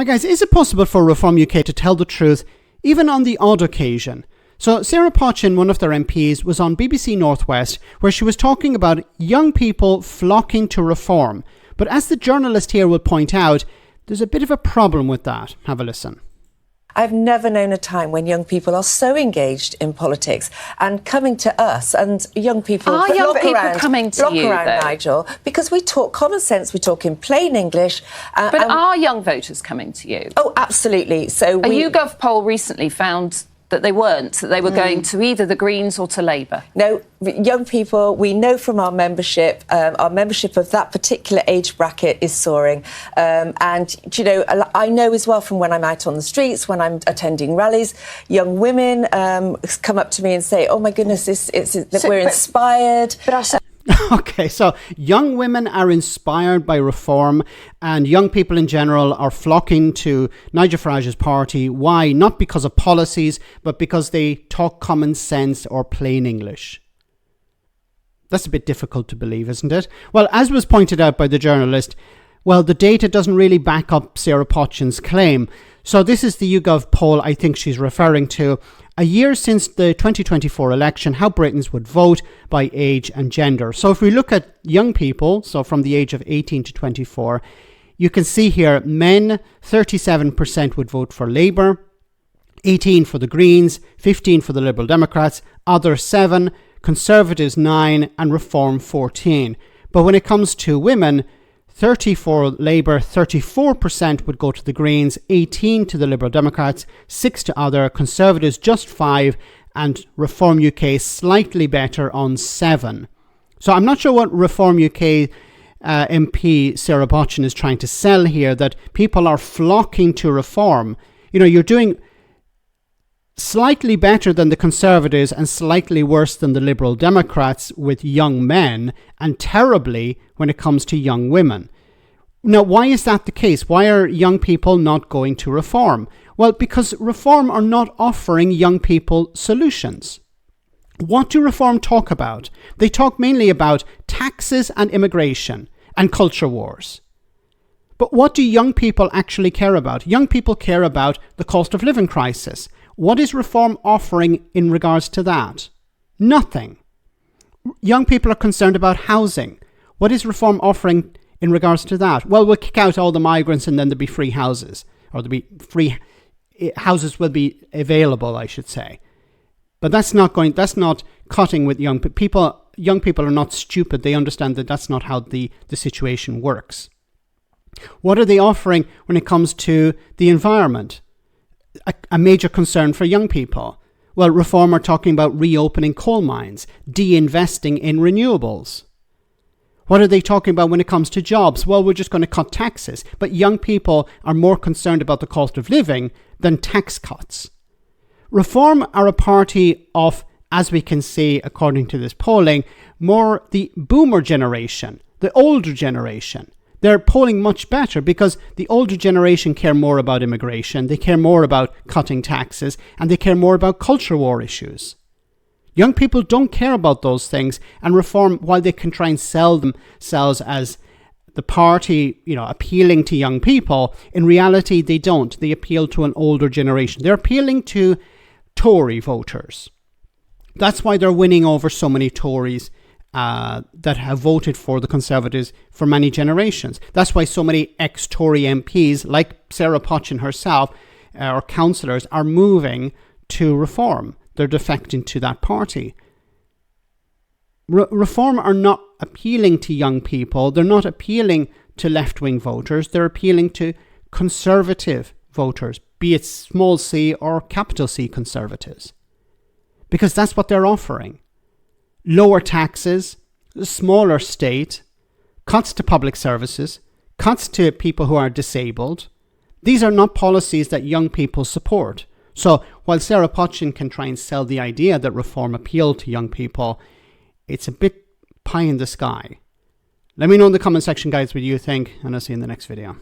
Hi guys, is it possible for Reform UK to tell the truth, even on the odd occasion? So Sarah Pochin, one of their MPs, was on BBC Northwest where she was talking about young people flocking to Reform. But as the journalist here will point out, there's a bit of a problem with that. Have a listen. I've never known a time when young people are so engaged in politics and coming to us, and young people are young people coming to you, Nigel, because we talk common sense, we talk in plain English. But are young voters coming to you? Oh, absolutely. So a YouGov poll recently found that they weren't, that they were going to either the Greens or to Labour. No, young people, we know from our membership of that particular age bracket is soaring. And, you know, I know as well from when I'm out on the streets, when I'm attending rallies, young women come up to me and say, oh, my goodness, we're inspired. Okay, so young women are inspired by Reform and young people in general are flocking to Nigel Farage's party. Why? Not because of policies, but because they talk common sense or plain English. That's a bit difficult to believe, isn't it? Well, as was pointed out by the journalist, well, the data doesn't really back up Sarah Pochin's claim. So this is the YouGov poll I think she's referring to. A year since the 2024 election, how Britons would vote by age and gender. So if we look at young people, so from the age of 18 to 24, you can see here men, 37% would vote for Labour, 18 for the Greens, 15 for the Liberal Democrats, other 7, Conservatives 9 and Reform 14. But when it comes to women, 30 for Labour, 34% would go to the Greens, 18 to the Liberal Democrats, 6 to other, Conservatives just 5, and Reform UK slightly better on 7. So I'm not sure what Reform UK MP Sarah Pochin is trying to sell here, that people are flocking to Reform. You know, you're doing slightly better than the Conservatives and slightly worse than the Liberal Democrats with young men, and terribly when it comes to young women. Now, why is that the case? Why are young people not going to Reform? Well, because Reform are not offering young people solutions. What do Reform talk about? They talk mainly about taxes and immigration and culture wars. But what do young people actually care about? Young people care about the cost of living crisis. What is Reform offering in regards to that? Nothing. Young people are concerned about housing. What is Reform offering in regards to that? Well, we'll kick out all the migrants and then there'll be free houses. Or there'll be free houses will be available, I should say. But that's not cutting with young people. Young people are not stupid. They understand that that's not how the situation works. What are they offering when it comes to the environment? A major concern for young people. Well, Reform are talking about reopening coal mines, de-investing in renewables. What are they talking about when it comes to jobs? Well, we're just going to cut taxes. But young people are more concerned about the cost of living than tax cuts. Reform are a party of, as we can see according to this polling, more the boomer generation, the older generation. They're polling much better because the older generation care more about immigration, they care more about cutting taxes, and they care more about culture war issues. Young people don't care about those things, and Reform, while they can try and sell themselves as the party, you know, appealing to young people, in reality they don't. They appeal to an older generation. They're appealing to Tory voters. That's why they're winning over so many Tories that have voted for the Conservatives for many generations. That's why so many ex-Tory MPs, like Sarah Pochin herself, or councillors, are moving to Reform. They're defecting to that party. Reform are not appealing to young people. They're not appealing to left-wing voters. They're appealing to conservative voters, be it small c or capital C conservatives. Because that's what they're offering. Lower taxes, a smaller state, cuts to public services, cuts to people who are disabled. These are not policies that young people support. So while Sarah Pochin can try and sell the idea that Reform appeal to young people, it's a bit pie in the sky. Let me know in the comment section, guys, what you think, and I'll see you in the next video.